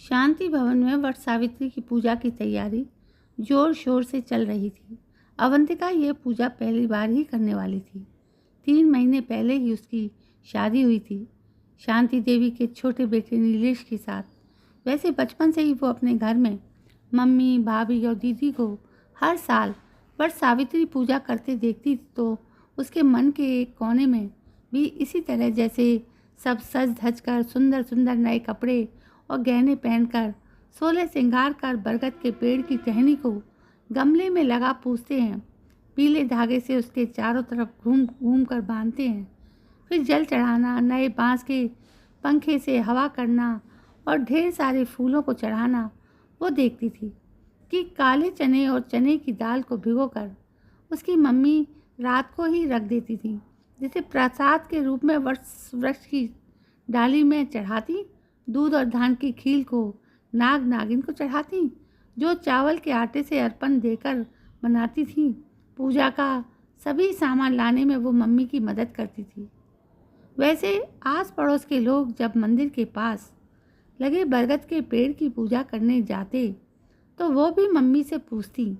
शांति भवन में वट सावित्री की पूजा की तैयारी जोर शोर से चल रही थी। अवंतिका ये पूजा पहली बार ही करने वाली थी। 3 महीने पहले ही उसकी शादी हुई थी शांति देवी के छोटे बेटे नीलेश के साथ। वैसे बचपन से ही वो अपने घर में मम्मी, भाभी और दीदी को हर साल वट सावित्री पूजा करते देखती तो उसके मन के एक कोने में भी इसी तरह जैसे सब सज धज कर सुंदर सुंदर नए कपड़े और गहने पहनकर 16 श्रृंगार कर बरगद के पेड़ की टहनी को गमले में लगा पूजते हैं, पीले धागे से उसके चारों तरफ घूम घूम कर बांधते हैं, फिर जल चढ़ाना, नए बांस के पंखे से हवा करना और ढेर सारे फूलों को चढ़ाना। वो देखती थी कि काले चने और चने की दाल को भिगोकर उसकी मम्मी रात को ही रख देती थी, जिसे प्रसाद के रूप में वृक्ष की डाली में चढ़ाती। दूध और धान की खील को नाग नागिन को चढ़ाती, जो चावल के आटे से अर्पण देकर बनाती थी। पूजा का सभी सामान लाने में वो मम्मी की मदद करती थी। वैसे आस पड़ोस के लोग जब मंदिर के पास लगे बरगद के पेड़ की पूजा करने जाते तो वो भी मम्मी से पूछती,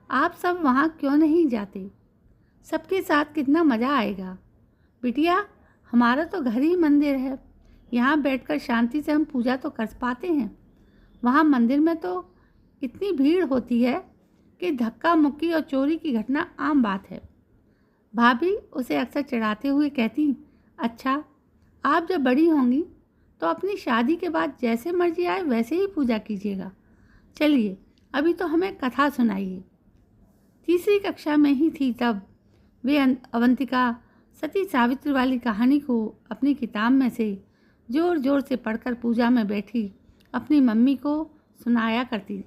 आप सब वहाँ क्यों नहीं जाते? सबके साथ कितना मज़ा आएगा। बिटिया, हमारा तो घर ही मंदिर है, यहाँ बैठकर शांति से हम पूजा तो कर पाते हैं। वहाँ मंदिर में तो इतनी भीड़ होती है कि धक्का मुक्की और चोरी की घटना आम बात है। भाभी उसे अक्सर चिढ़ाते हुए कहती, अच्छा, आप जब बड़ी होंगी तो अपनी शादी के बाद जैसे मर्जी आए वैसे ही पूजा कीजिएगा। चलिए, अभी तो हमें कथा सुनाइए। तीसरी कक्षा में ही थी तब वे अवंतिका सती सावित्री वाली कहानी को अपनी किताब में से जोर जोर से पढ़कर पूजा में बैठी अपनी मम्मी को सुनाया करती।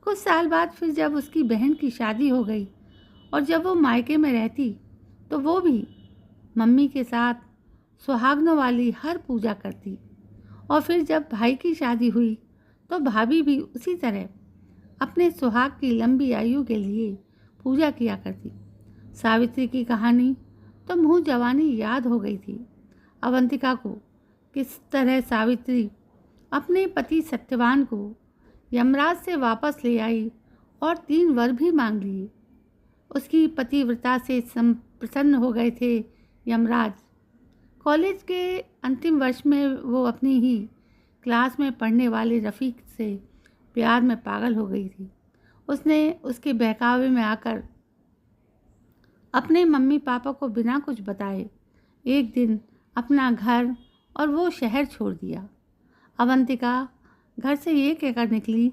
कुछ साल बाद फिर जब उसकी बहन की शादी हो गई और जब वो मायके में रहती तो वो भी मम्मी के साथ सुहागनों वाली हर पूजा करती। और फिर जब भाई की शादी हुई तो भाभी भी उसी तरह अपने सुहाग की लंबी आयु के लिए पूजा किया करती। सावित्री की कहानी तो मुँह जवानी याद हो गई थी अवंतिका को। किस तरह सावित्री अपने पति सत्यवान को यमराज से वापस ले आई और 3 वर भी मांग लिए। उसकी पतिव्रता से प्रसन्न हो गए थे यमराज। कॉलेज के अंतिम वर्ष में वो अपनी ही क्लास में पढ़ने वाले रफ़ीक से प्यार में पागल हो गई थी। उसने उसके बहकावे में आकर अपने मम्मी पापा को बिना कुछ बताए एक दिन अपना घर और वो शहर छोड़ दिया। अवंतिका घर से ये कहकर निकली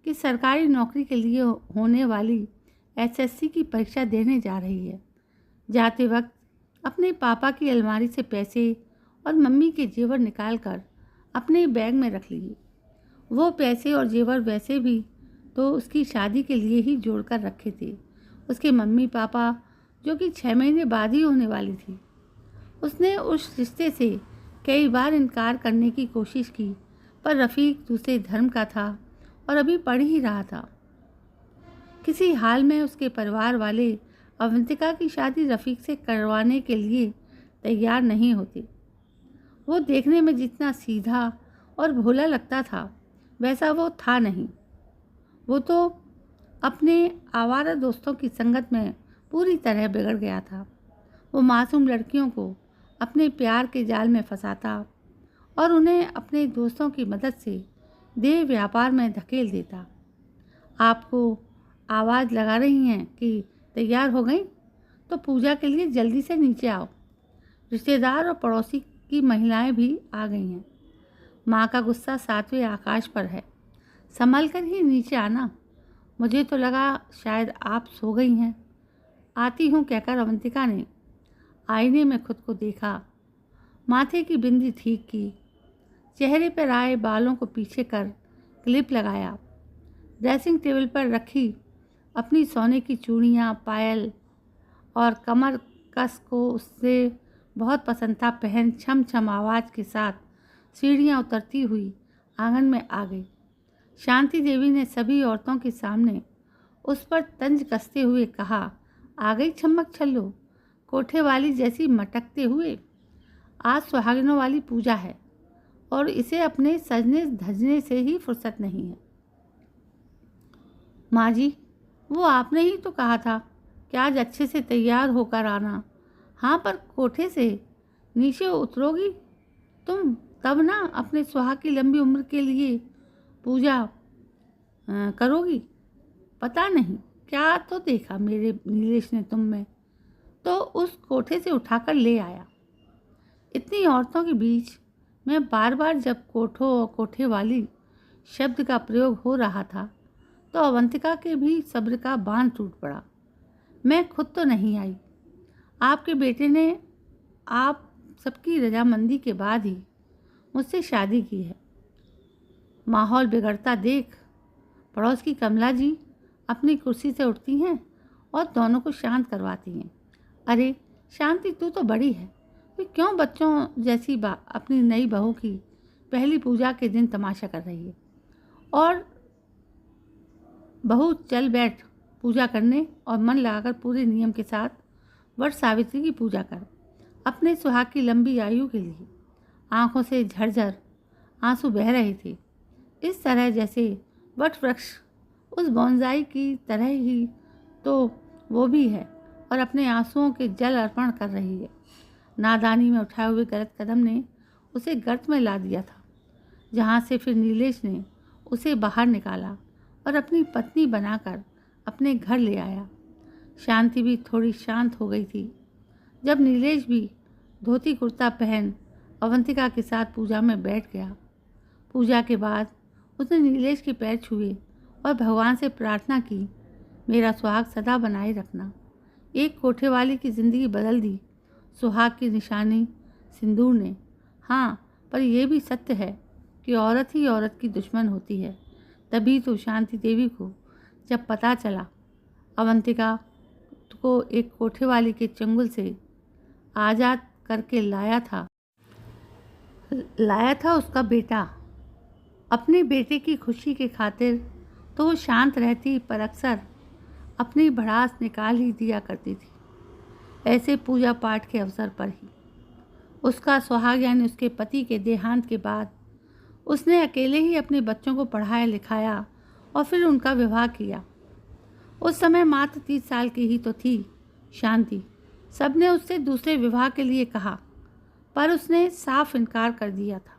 कि सरकारी नौकरी के लिए होने वाली एसएससी की परीक्षा देने जा रही है। जाते वक्त अपने पापा की अलमारी से पैसे और मम्मी के जेवर निकालकर अपने बैग में रख लिए। वो पैसे और जेवर वैसे भी तो उसकी शादी के लिए ही जोड़कर रखे थे। उसके मम्मी पापा, जो कि 6 महीने बाद ही होने वाली थी। उसने उस रिश्ते से कई बार इनकार करने की कोशिश की, पर रफ़ीक दूसरे धर्म का था और अभी पढ़ ही रहा था। किसी हाल में उसके परिवार वाले अवंतिका की शादी रफ़ीक से करवाने के लिए तैयार नहीं होते। वो देखने में जितना सीधा और भोला लगता था वैसा वो था नहीं। वो तो अपने आवारा दोस्तों की संगत में पूरी तरह बिगड़ गया था। वो मासूम लड़कियों को अपने प्यार के जाल में फंसाता और उन्हें अपने दोस्तों की मदद से देह व्यापार में धकेल देता। आपको आवाज़ लगा रही हैं कि तैयार हो गई तो पूजा के लिए जल्दी से नीचे आओ। रिश्तेदार और पड़ोसी की महिलाएं भी आ गई हैं। माँ का गुस्सा 7वें आकाश पर है। संभल कर ही नीचे आना। मुझे तो लगा शायद आप सो गई हैं। आती हूँ कहकर अवंतिका ने आईने में खुद को देखा। माथे की बिंदी ठीक की, चेहरे पर आए बालों को पीछे कर क्लिप लगाया, ड्रेसिंग टेबल पर रखी अपनी सोने की चूड़ियाँ, पायल और कमर कस को उससे बहुत पसंद था पहन छम छम आवाज़ के साथ सीढ़ियाँ उतरती हुई आंगन में आ गई। शांति देवी ने सभी औरतों के सामने उस पर तंज कसते हुए कहा, आ गई छम्मक छल्लो, कोठे वाली जैसी मटकते हुए। आज सुहागिनों वाली पूजा है और इसे अपने सजने धजने से ही फुर्सत नहीं है। माँ जी, वो आपने ही तो कहा था कि आज अच्छे से तैयार होकर आना। हाँ, पर कोठे से नीचे उतरोगी तुम तब ना अपने सुहाग की लंबी उम्र के लिए पूजा करोगी। पता नहीं क्या तो देखा मेरे नीलेश ने तुम में, तो उस कोठे से उठाकर ले आया। इतनी औरतों के बीच मैं बार बार जब कोठो और कोठे वाली शब्द का प्रयोग हो रहा था तो अवंतिका के भी सब्र का बांध टूट पड़ा। मैं खुद तो नहीं आई, आपके बेटे ने आप सबकी रजामंदी के बाद ही मुझसे शादी की है। माहौल बिगड़ता देख पड़ोस की कमला जी अपनी कुर्सी से उठती हैं और दोनों को शांत करवाती हैं। अरे शांति, तू तो बड़ी है, तो क्यों बच्चों जैसी अपनी नई बहू की पहली पूजा के दिन तमाशा कर रही है। और बहू चल बैठ पूजा करने और मन लगाकर पूरे नियम के साथ वट सावित्री की पूजा कर, अपने सुहाग की लंबी आयु के लिए। आंखों से झरझर आंसू बह रहे थे, इस तरह जैसे वट वृक्ष उस बोनसाई की तरह ही तो वो भी है और अपने आंसुओं के जल अर्पण कर रही है। नादानी में उठाए हुए गलत कदम ने उसे गर्त में ला दिया था, जहाँ से फिर नीलेश ने उसे बाहर निकाला और अपनी पत्नी बनाकर अपने घर ले आया। शांति भी थोड़ी शांत हो गई थी जब नीलेश भी धोती कुर्ता पहन अवंतिका के साथ पूजा में बैठ गया। पूजा के बाद उसने नीलेश के पैर छुए और भगवान से प्रार्थना की, मेरा सुहाग सदा बनाए रखना। एक कोठे वाली की ज़िंदगी बदल दी सुहाग की निशानी सिंदूर ने। हाँ, पर यह भी सत्य है कि औरत ही औरत की दुश्मन होती है। तभी तो शांति देवी को जब पता चला अवंतिका को एक कोठे वाली के चंगुल से आज़ाद करके लाया था उसका बेटा, अपने बेटे की खुशी के खातिर तो वो शांत रहती, पर अक्सर अपनी भड़ास निकाल ही दिया करती थी। ऐसे पूजा पाठ के अवसर पर ही उसका सुहाग यानी उसके पति के देहांत के बाद उसने अकेले ही अपने बच्चों को पढ़ाया लिखाया और फिर उनका विवाह किया। उस समय मात्र 30 साल की ही तो थी शांति। सबने उससे दूसरे विवाह के लिए कहा, पर उसने साफ इनकार कर दिया था।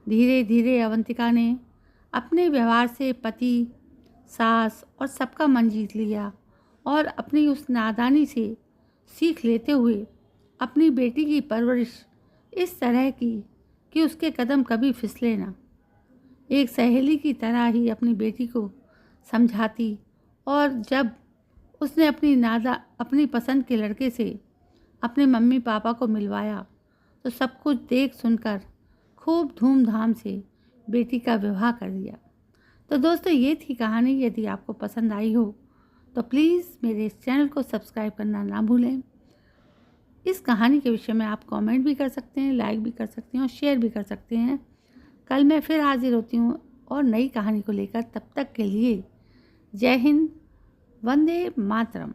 धीरे धीरे अवंतिका ने अपने व्यवहार से पति, सास और सबका मन जीत लिया और अपनी उस नादानी से सीख लेते हुए अपनी बेटी की परवरिश इस तरह की कि उसके कदम कभी फिसले ना। एक सहेली की तरह ही अपनी बेटी को समझाती और जब उसने अपनी पसंद के लड़के से अपने मम्मी पापा को मिलवाया तो सब कुछ देख सुनकर खूब धूमधाम से बेटी का विवाह कर दिया। तो दोस्तों, ये थी कहानी। यदि आपको पसंद आई हो तो प्लीज़ मेरे इस चैनल को सब्सक्राइब करना ना भूलें। इस कहानी के विषय में आप कमेंट भी कर सकते हैं, लाइक भी कर सकते हैं और शेयर भी कर सकते हैं। कल मैं फिर हाजिर होती हूँ और नई कहानी को लेकर। तब तक के लिए जय हिंद, वंदे मातरम।